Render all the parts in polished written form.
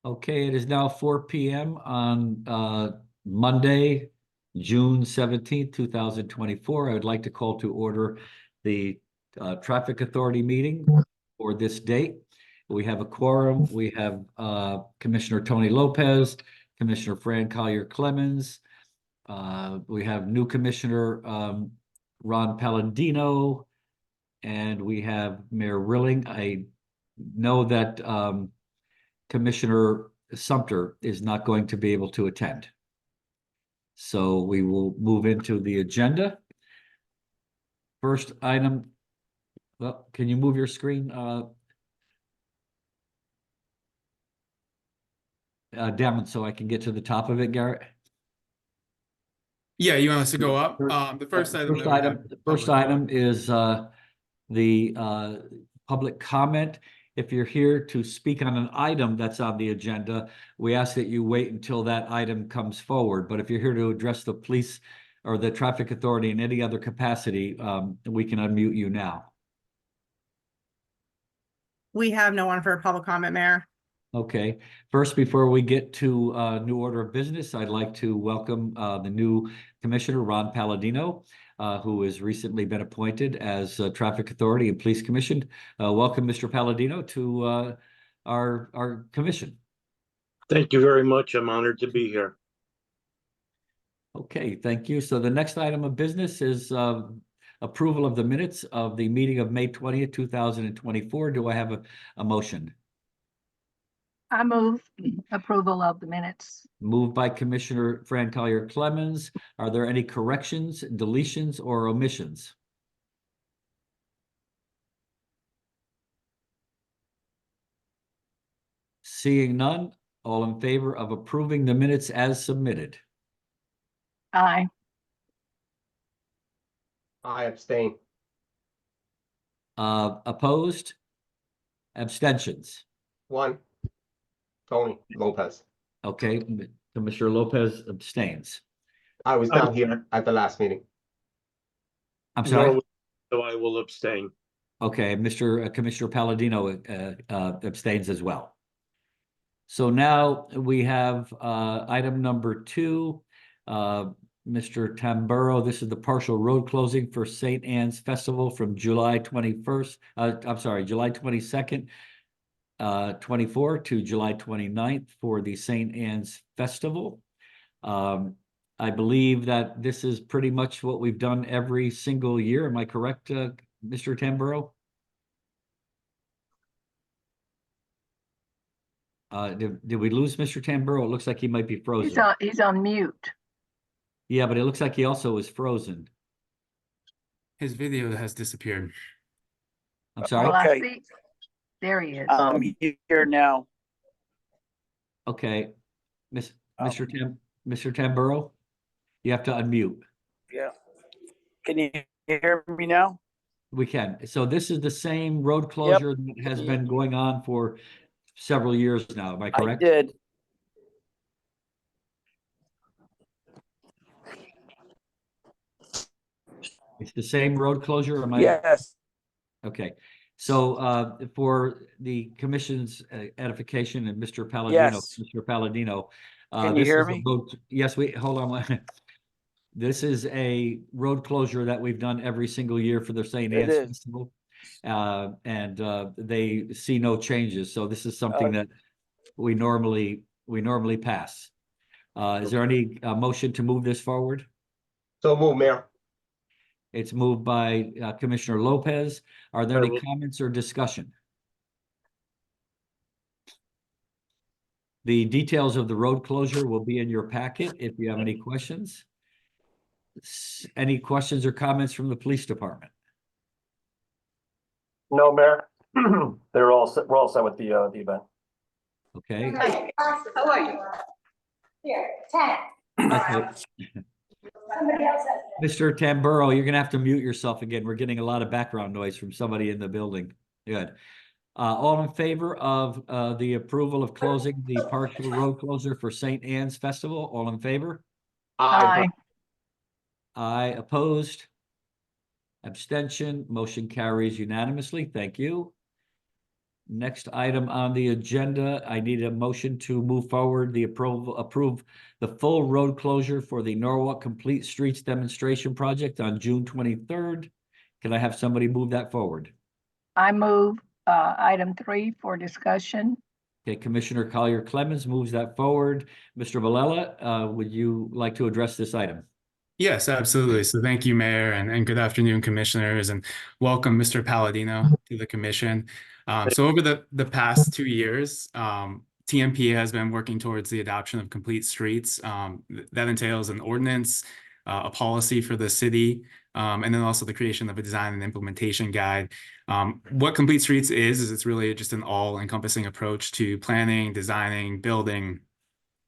Okay, it is now 4 p.m. on Monday, June 17th, 2024. I would like to call to order the Traffic Authority meeting for this date. We have a quorum. We have Commissioner Tony Lopez, Commissioner Fran Collier Clemens. We have new Commissioner Ron Palladino, and we have Mayor Rilling. I know that Commissioner Sumter is not going to be able to attend. So we will move into the agenda. First item, well, can you move your screen down so I can get to the top of it, Garrett? Yeah, you want us to go up? The first item is the public comment. If you're here to speak on an item that's on the agenda, we ask that you wait until that item comes forward. But if you're here to address the police or the traffic authority in any other capacity, we can unmute you now. We have no one for public comment, Mayor. Okay. First, before we get to new order of business, I'd like to welcome the new Commissioner, Ron Palladino, who has recently been appointed as Traffic Authority and Police Commission. Welcome, Mr. Palladino, to our commission. Thank you very much. I'm honored to be here. Okay, thank you. So the next item of business is approval of the minutes of the meeting of May 20th, 2024. Do I have a motion? I move approval of the minutes. Moved by Commissioner Fran Collier Clemens. Are there any corrections, deletions, or omissions? Seeing none, all in favor of approving the minutes as submitted? Aye. I abstain. Opposed? Abstentions? One, Tony Lopez. Okay, Commissioner Lopez abstains. I was down here at the last meeting. I'm sorry? No, so I will abstain. Okay, Commissioner Palladino abstains as well. So now we have item number 2. Mr. Tamburo, this is the partial road closing for St. Anne's Festival from July 22nd, 24 to July 29th for the St. Anne's Festival. I believe that this is pretty much what we've done every single year. Am I correct, Mr. Tamburo? Did we lose Mr. Tamburo? It looks like he might be frozen. He's on mute. Yeah, but it looks like he also is frozen. His video has disappeared. I'm sorry? Well, Okay. I see. There he is. Here now. Okay, Mr. Tamburo, you have to unmute. Yeah. Can you hear me now? We can. So this is the same road closure that has been going on for several years now. Am I correct? I did. It's the same road closure? Am I? Yes. Okay. So for the commission's edification and Mr. Palladino, Yes. Mr. Palladino. Can you hear me? Yes, hold on. This is a road closure that we've done every single year for the St. It Anne's is. Festival. And they see no changes. So this is something that we normally pass. Is there any motion to move this forward? So move, Mayor. It's moved by Commissioner Lopez. Are there any comments or discussion? The details of the road closure will be in your packet if you have any questions. Any questions or comments from the police department? No, Mayor. We're all set with the event. Okay. How are you? Here, Ted. Okay. Somebody else has. Mr. Tamburo, you're gonna have to mute yourself again. We're getting a lot of background noise from somebody in the building. Good. All in favor of the approval of closing the partial road closure for St. Anne's Festival? All in favor? Aye. Aye. Opposed? Abstention? Motion carries unanimously. Thank you. Next item on the agenda, I need a motion to move forward the approve the full road closure for the Norwalk Complete Streets Demonstration Project on June 23rd. Can I have somebody move that forward? I move item 3 for discussion. Okay, Commissioner Collier Clemens moves that forward. Mr. Valella, would you like to address this item? Yes, absolutely. So thank you, Mayor, and good afternoon, Commissioners, and welcome, Mr. Palladino, to the Commission. So over the past 2 years, TMP has been working towards the adoption of complete streets. That entails an ordinance, a policy for the city, and then also the creation of a design and implementation guide. What Complete Streets is it's really just an all-encompassing approach to planning, designing, building,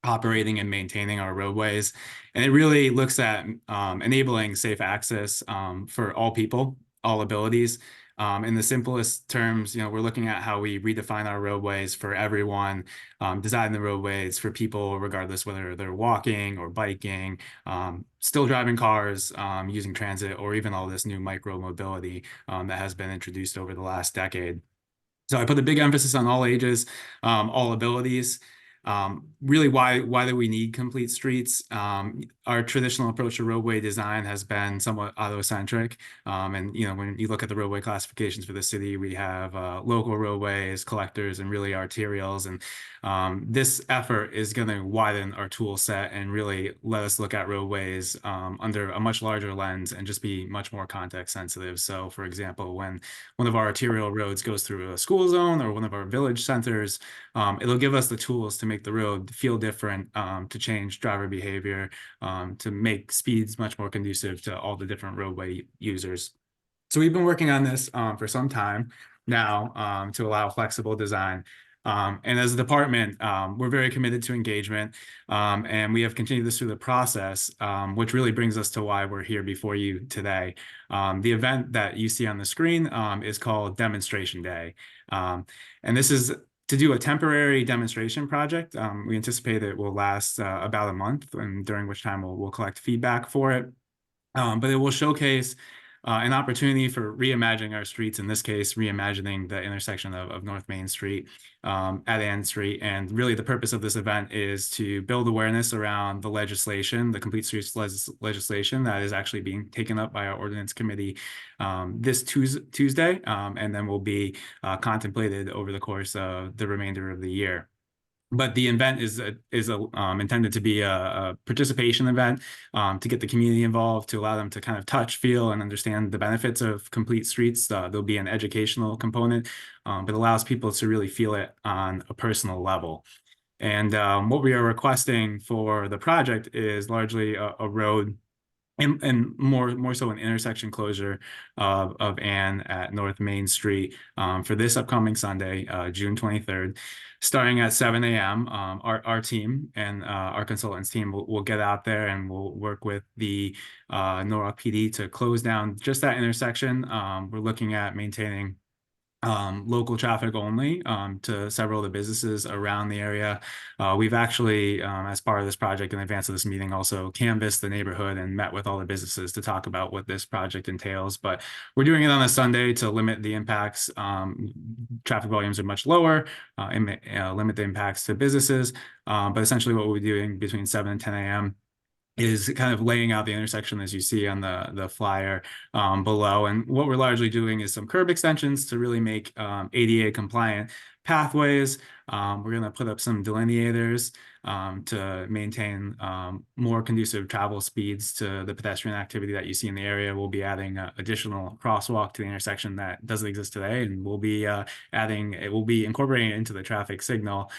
operating and maintaining our roadways. And it really looks at enabling safe access for all people, all abilities. In the simplest terms, we're looking at how we redefine our roadways for everyone, design the roadways for people, regardless whether they're walking or biking, still driving cars, using transit, or even all this new micro mobility that has been introduced over the last decade. So I put a big emphasis on all ages, all abilities. Really, why do we need complete streets? Our traditional approach to roadway design has been somewhat autocentric. And when you look at the roadway classifications for the city, we have local roadways, collectors, and really arterials. And this effort is going to widen our tool set and really let us look at roadways under a much larger lens and just be much more context sensitive. So, for example, when one of our arterial roads goes through a school zone or one of our village centers, it'll give us the tools to make the road feel different, to change driver behavior, to make speeds much more conducive to all the different roadway users. So we've been working on this for some time now to allow flexible design. And as a department, we're very committed to engagement, and we have continued this through the process, which really brings us to why we're here before you today. The event that you see on the screen is called Demonstration Day. And this is to do a temporary demonstration project. We anticipate it will last about a month, and during which time we'll collect feedback for it. But it will showcase an opportunity for reimagining our streets, in this case, reimagining the intersection of North Main Street at Ann Street. And really the purpose of this event is to build awareness around the legislation, the Complete Streets legislation that is actually being taken up by our ordinance committee this Tuesday, and then will be contemplated over the course of the remainder of the year. But the event is intended to be a participation event to get the community involved, to allow them to kind of touch, feel, and understand the benefits of complete streets. There'll be an educational component, but allows people to really feel it on a personal level. And what we are requesting for the project is largely a road and more so an intersection closure of Ann at North Main Street for this upcoming Sunday, June 23rd, starting at 7 a.m. Our team and our consultants team will get out there and we'll work with the Norwalk PD to close down just that intersection. We're looking at maintaining local traffic only to several of the businesses around the area. We've actually, as part of this project in advance of this meeting, also canvassed the neighborhood and met with all the businesses to talk about what this project entails. But we're doing it on a Sunday to limit the impacts. Traffic volumes are much lower, and limit the impacts to businesses. But essentially what we're doing between 7 and 10 a.m. is kind of laying out the intersection as you see on the flyer below. And what we're largely doing is some curb extensions to really make ADA compliant pathways. We're going to put up some delineators to maintain more conducive travel speeds to the pedestrian activity that you see in the area. We'll be adding additional crosswalk to the intersection that doesn't exist today, and we'll be incorporating it into the traffic signal.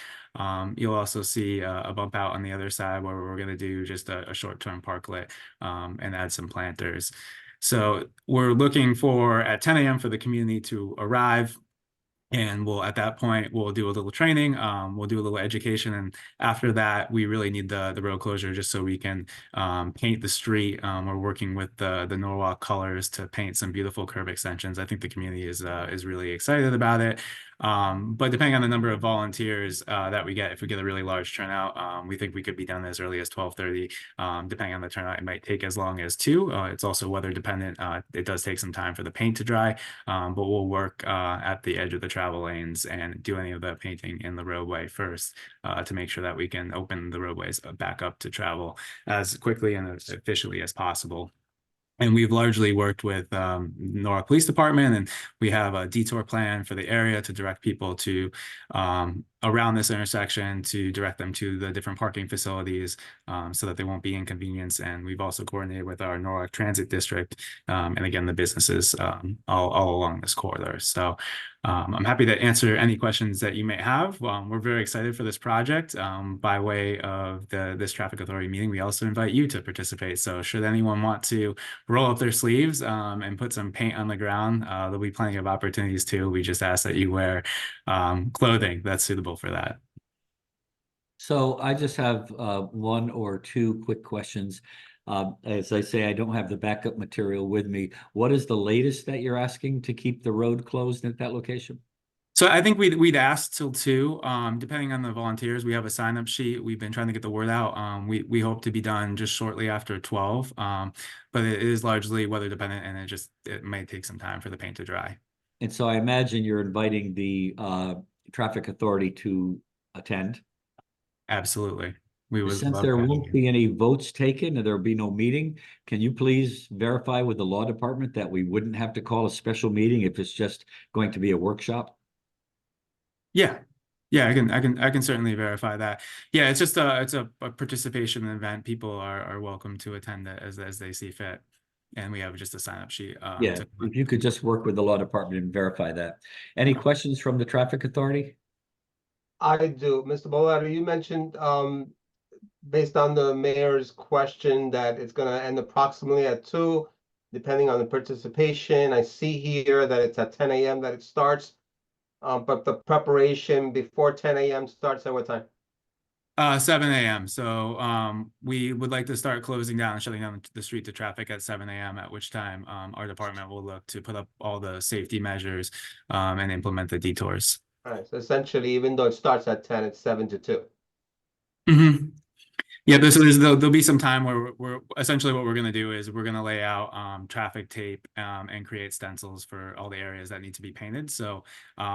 You'll also see a bump out on the other side where we're going to do just a short-term parklet and add some planters. So we're looking for at 10 a.m. for the community to arrive. And at that point, we'll do a little training, we'll do a little education. And after that, we really need the road closure just so we can paint the street. We're working with the Norwalk colors to paint some beautiful curb extensions. I think the community is really excited about it. But depending on the number of volunteers that we get, if we get a really large turnout, we think we could be done as early as 12:30. Depending on the turnout, it might take as long as 2. It's also weather dependent. It does take some time for the paint to dry, but we'll work at the edge of the travel lanes and do any of the painting in the roadway first to make sure that we can open the roadways back up to travel as quickly and as efficiently as possible. And we've largely worked with Norwalk Police Department, and we have a detour plan for the area to direct people to around this intersection, to direct them to the different parking facilities so that they won't be inconvenienced. And we've also coordinated with our Norwalk Transit District and again, the businesses all along this corridor. So I'm happy to answer any questions that you may have. We're very excited for this project. By way of this Traffic Authority meeting, we also invite you to participate. So should anyone want to roll up their sleeves and put some paint on the ground, there'll be plenty of opportunities too. We just ask that you wear clothing that's suitable for that. So I just have 1 or 2 quick questions. As I say, I don't have the backup material with me. What is the latest that you're asking to keep the road closed at that location? So I think we'd ask till 2, depending on the volunteers. We have a sign-up sheet. We've been trying to get the word out. We hope to be done just shortly after 12, but it is largely weather dependent, and it may take some time for the paint to dry. And so I imagine you're inviting the Traffic Authority to attend. Absolutely. We would Since love there to have won't you. be any votes taken and there'll be no meeting, can you please verify with the law department that we wouldn't have to call a special meeting if it's just going to be a workshop? Yeah. Yeah, I can certainly verify that. Yeah, it's just a participation event. People are welcome to attend it as they see fit. And we have just a sign-up sheet. Yeah, if you could just work with the law department and verify that. Any questions from the Traffic Authority? I do. Mr. Bolato, you mentioned, based on the mayor's question, that it's gonna end approximately at 2, depending on the participation. I see here that it's at 10 a.m. that it starts. But the preparation before 10 a.m. starts at what time? 7 a.m. So we would like to start closing down and shutting down the street to traffic at 7 a.m., at which time our department will look to put up all the safety measures and implement the detours. All right, so essentially, even though it starts at 10, it's 7 to 2. Mm-hmm. Yeah, there'll be some time where we're essentially what we're going to do is we're going to lay out traffic tape and create stencils for all the areas that need to be painted. So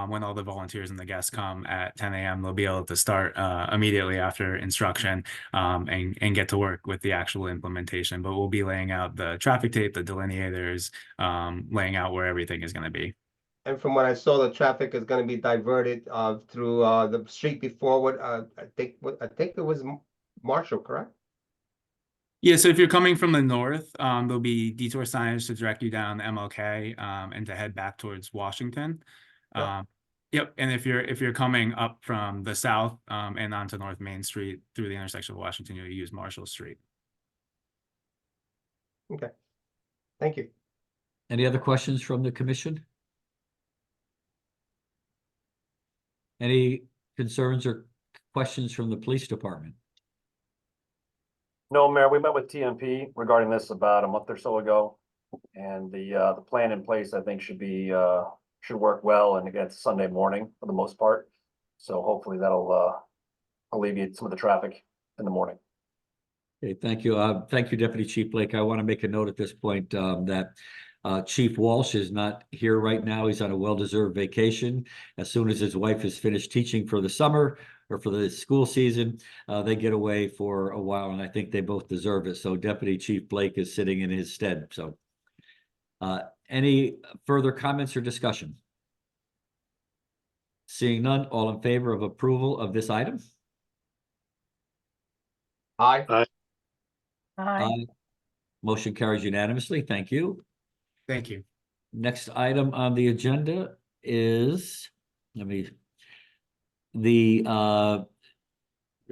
when all the volunteers and the guests come at 10 a.m., they'll be able to start immediately after instruction and get to work with the actual implementation. But we'll be laying out the traffic tape, the delineators, laying out where everything is going to be. And from what I saw, the traffic is going to be diverted through the street before what I think it was Marshall, correct? Yeah, so if you're coming from the north, there'll be detour signage to direct you down MLK and to head back towards Washington. Yep, and if you're coming up from the south and onto North Main Street through the intersection of Washington, you'll use Marshall Street. Okay, thank you. Any other questions from the commission? Any concerns or questions from the police department? No, Mayor, we met with TMP regarding this about a month or so ago. And the plan in place, I think, should work well. And again, it's Sunday morning for the most part. So hopefully that'll alleviate some of the traffic in the morning. Okay, thank you. Thank you, Deputy Chief Blake. I want to make a note at this point that Chief Walsh is not here right now. He's on a well-deserved vacation. As soon as his wife is finished teaching for the summer or for the school season, they get away for a while, and I think they both deserve it. So Deputy Chief Blake is sitting in his stead. So any further comments or discussion? Seeing none, all in favor of approval of this item? Aye. Aye. Motion carries unanimously. Thank you. Thank you. Next item on the agenda is, we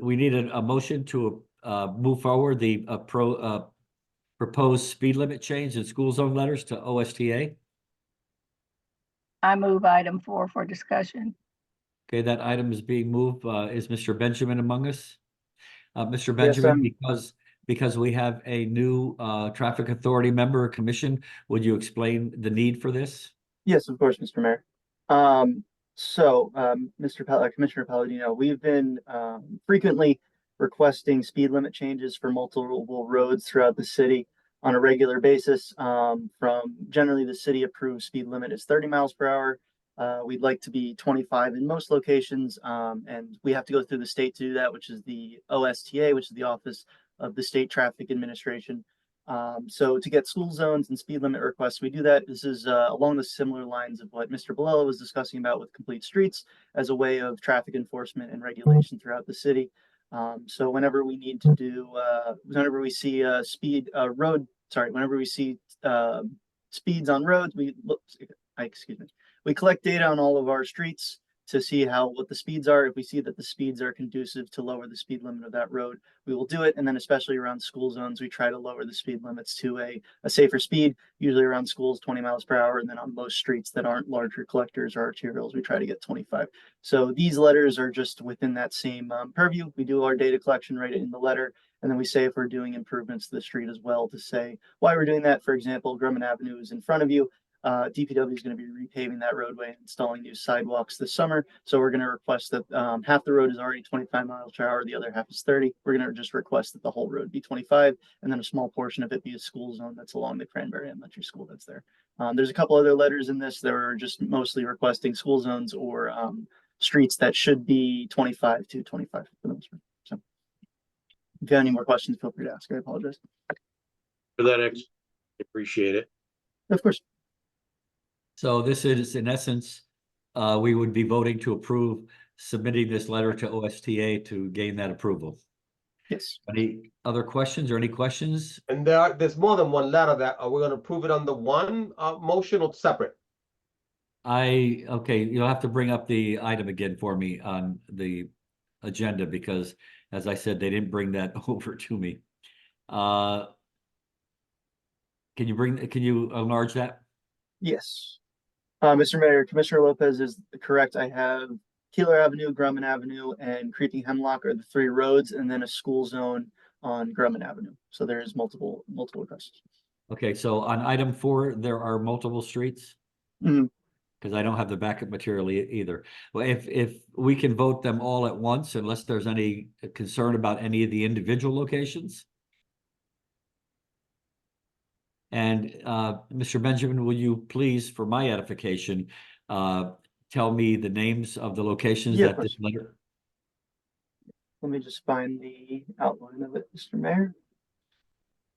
needed a motion to move forward the proposed speed limit change in school zone letters to OSTA. I move item 4 for discussion. Okay, that item is being moved. Is Mr. Benjamin among us? Mr. Yes, Benjamin, because we have a new Traffic Authority member commission, would you explain the need for this? Yes, of course, Mr. Mayor. Commissioner Palladino, we've been frequently requesting speed limit changes for multiple roads throughout the city on a regular basis. From generally the city approved speed limit is 30 miles per hour. We'd like to be 25 in most locations, and we have to go through the state to do that, which is the OSTA, which is the Office of the State Traffic Administration. So to get school zones and speed limit requests, we do that. This is along the similar lines of what Mr. Bilella was discussing about with complete streets as a way of traffic enforcement and regulation throughout the city. So whenever we need to do, whenever we see whenever we see speeds on roads, we collect data on all of our streets to see what the speeds are. If we see that the speeds are conducive to lower the speed limit of that road, we will do it. And then especially around school zones, we try to lower the speed limits to a safer speed, usually around schools, 20 miles per hour. And then on most streets that aren't larger collectors or arterials, we try to get 25. So these letters are just within that same purview. We do our data collection right in the letter. And then we say if we're doing improvements to the street as well to say why we're doing that. For example, Grumman Avenue is in front of you. DPW is going to be repaving that roadway and installing new sidewalks this summer. So we're going to request that half the road is already 25 miles per hour. The other half is 30. We're going to just request that the whole road be 25 and then a small portion of it be a school zone that's along the Cranberry Elementary School that's there. There's a couple other letters in this that are just mostly requesting school zones or streets that should be 25 to 25 for the most part. So if you have any more questions, feel free to ask. I apologize. For that, appreciate it. Of course. So this is, in essence, we would be voting to approve submitting this letter to OSTA to gain that approval. Yes. Any other questions or any questions? And there's more than one letter that, are we gonna approve it on the one motion or separate? Okay, you'll have to bring up the item again for me on the agenda because, as I said, they didn't bring that over to me. Can you enlarge that? Yes. Mr. Mayor, Commissioner Lopez is correct. I have Keeler Avenue, Grumman Avenue, and Creeping Hemlock are the three roads, and then a school zone on Grumman Avenue. So there's multiple requests. Okay, so on item 4, there are multiple streets? Mhm. Because I don't have the backup material either. Well, if we can vote them all at once, unless there's any concern about any of the individual locations? And Mr. Benjamin, will you please, for my edification, tell me the names of the locations Yeah, that this letter? Let me just find the outline of it, Mr. Mayor.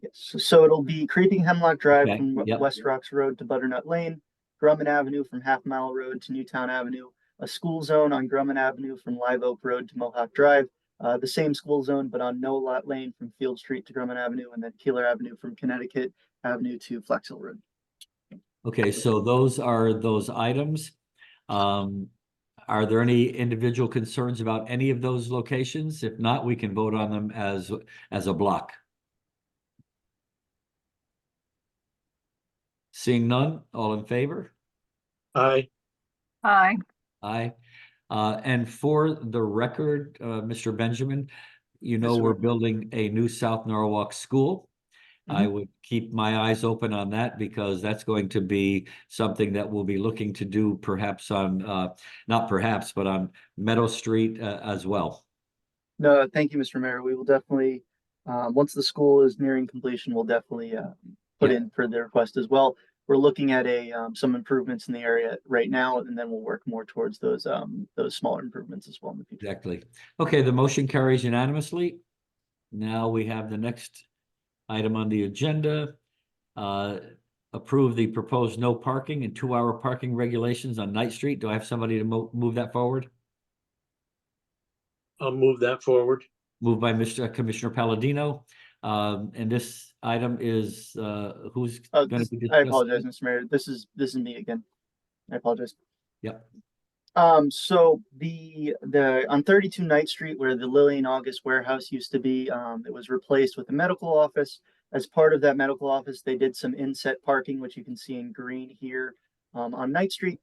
Yes, so it'll be Creeping Hemlock Drive Okay, from yep. West Rocks Road to Butternut Lane, Grumman Avenue from Half Mile Road to Newtown Avenue, a school zone on Grumman Avenue from Live Oak Road to Mohawk Drive, the same school zone but on No Lot Lane from Field Street to Grumman Avenue, and then Keeler Avenue from Connecticut Avenue to Flex Hill Road. Okay, so those are those items. Are there any individual concerns about any of those locations? If not, we can vote on them as a block. Seeing none, all in favor? Aye. Aye. Aye. And for the record, Mr. Benjamin, you know, Yes, sir. we're building a new South Norwalk school. I would keep my eyes open on that because that's going to be something that we'll be looking to do perhaps on, not perhaps, but on Meadow Street as well. No, thank you, Mr. Mayor. We will definitely, once the school is nearing completion, we'll definitely put Yeah. in for the request as well. We're looking at some improvements in the area right now, and then we'll work more towards those smaller improvements as well in the future. Exactly. Okay, the motion carries unanimously. Now we have the next item on the agenda. Approve the proposed no parking and 2-hour parking regulations on Knight Street. Do I have somebody to move that forward? I'll move that forward. Moved by Mr. Commissioner Palladino. And this item is who's going to be I discussing? apologize, Mr. Mayor. This is me again. I apologize. Yep. So on 32 Knight Street, where the Lillian August warehouse used to be, it was replaced with a medical office. As part of that medical office, they did some inset parking, which you can see in green here on Knight Street.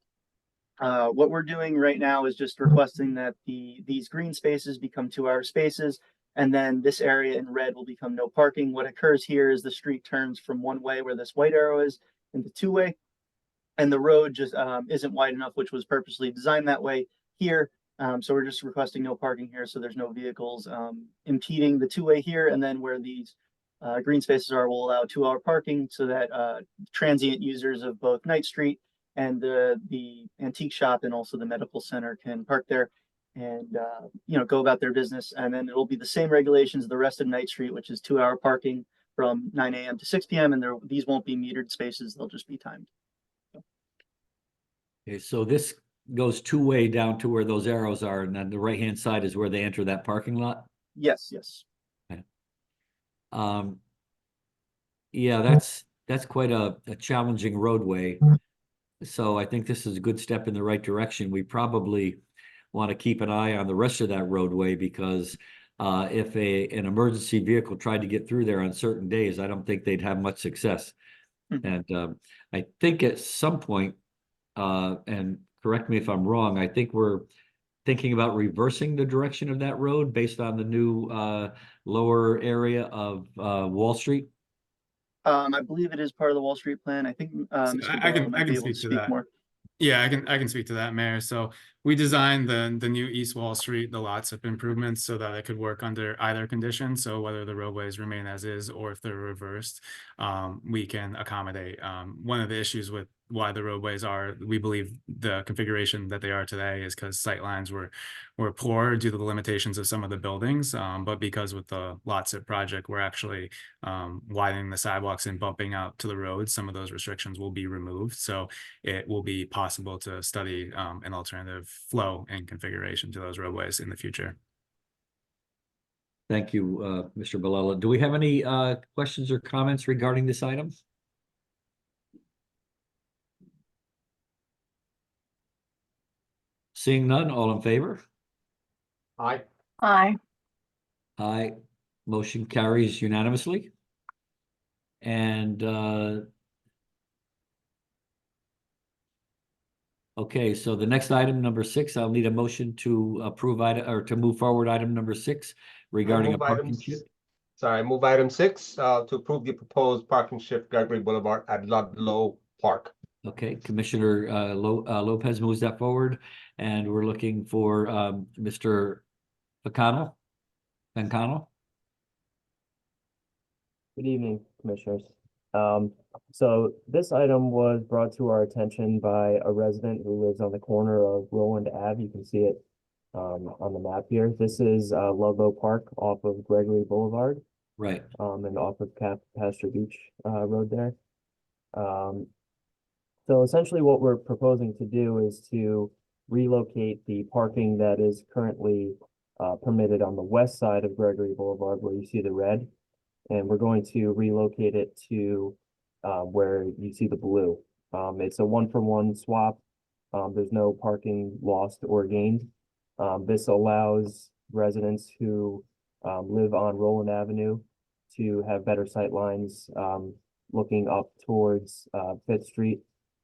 What we're doing right now is just requesting that these green spaces become 2-hour spaces, and then this area in red will become no parking. What occurs here is the street turns from one way where this white arrow is into two-way. and the road just isn't wide enough, which was purposely designed that way here. So we're just requesting no parking here, so there's no vehicles impeding the two-way here, and then where these green spaces are, will allow 2-hour parking so that transient users of both Knight Street and the antique shop and also the medical center can park there and go about their business. And then it'll be the same regulations the rest of Knight Street, which is 2-hour parking from 9 a.m. to 6 p.m. And these won't be metered spaces; they'll just be timed. Okay, so this goes two-way down to where those arrows are, and then the right-hand side is where they enter that parking lot? Yes, yes. Yeah, that's quite a challenging roadway. So I think this is a good step in the right direction. We probably want to keep an eye on the rest of that roadway because if an emergency vehicle tried to get through there on certain days, I don't think they'd have much success. And I think at some point, and correct me if I'm wrong, I think we're thinking about reversing the direction of that road based on the new lower area of Wall Street. I believe it is part of the Wall Street plan. I think So Mr. I Bell can might be able speak to to speak that. more. Yeah, I can speak to that, Mayor. So we designed the new East Wall Street, the lot zip improvements, so that it could work under either condition. So whether the roadways remain as is or if they're reversed, we can accommodate. One of the issues with why the roadways are, we believe the configuration that they are today is because sightlines were poor due to the limitations of some of the buildings. But because with the lot zip project, we're actually widening the sidewalks and bumping out to the road, some of those restrictions will be removed. So it will be possible to study an alternative flow and configuration to those roadways in the future. Thank you, Mr. Bilella. Do we have any questions or comments regarding this item? Seeing none, all in favor? Aye. Aye. Aye. Motion carries unanimously. And okay, so the next item, number 6, I'll need a motion to approve item or to move forward item number 6 regarding a parking shift. Sorry, move item 6 to approve the proposed parking shift Gregory Boulevard at Ludlow Park. Okay, Commissioner Lopez moves that forward, and we're looking for Mr. Pancano. Good evening, Commissioners. So this item was brought to our attention by a resident who lives on the corner of Roland Ave. You can see it on the map here. This is Ludlow Park off of Gregory Boulevard. Right. And off of Pasture Beach Road there. So essentially what we're proposing to do is to relocate the parking that is currently permitted on the west side of Gregory Boulevard where you see the red. And we're going to relocate it to where you see the blue. It's a 1-for-1 swap. There's no parking lost or gained. This allows residents who live on Roland Avenue to have better sight lines looking up towards 5th Street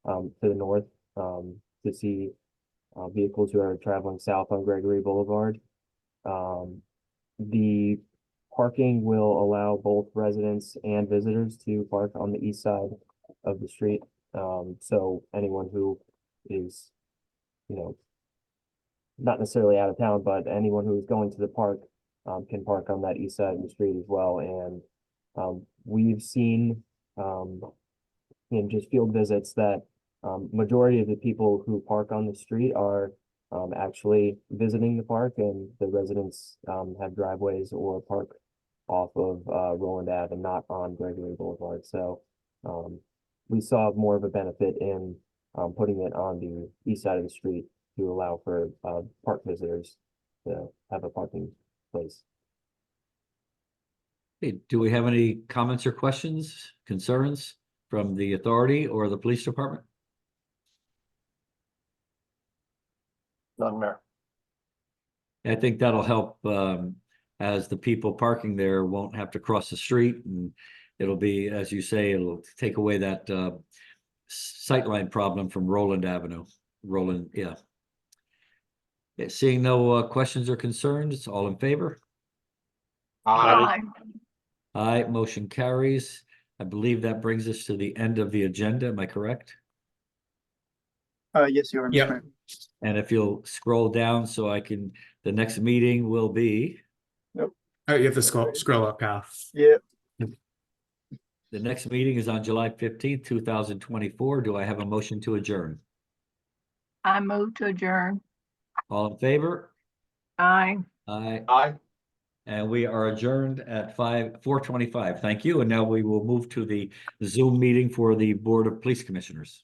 to the north to see vehicles who are traveling south on Gregory Boulevard. The parking will allow both residents and visitors to park on the east side of the street. So anyone who is, not necessarily out of town, but anyone who is going to the park can park on that east side of the street as well. And we've seen in just field visits that majority of the people who park on the street are actually visiting the park, and the residents have driveways or park off of Roland Ave and not on Gregory Boulevard. So we saw more of a benefit in putting it on the east side of the street to allow for park visitors to have a parking place. Hey, do we have any comments or questions, concerns from the authority or the police department? None, Mayor. I think that'll help as the people parking there won't have to cross the street, and it'll be, as you say, it'll take away that sightline problem from Roland Avenue. Yeah. Seeing no questions or concerns, all in favor? Aye. Aye, motion carries. I believe that brings us to the end of the agenda. Am I correct? Yes, you are, Mr. Yep. Mayor. And if you'll scroll down so I can, the next meeting will be, Oh, you have to scroll up, Cal. Yeah, the next meeting is on July 15th, 2024. Do I have a motion to adjourn? I move to adjourn. All in favor? Aye. Aye. Aye. And we are adjourned at 4:25. Thank you. And now we will move to the Zoom meeting for the Board of Police Commissioners.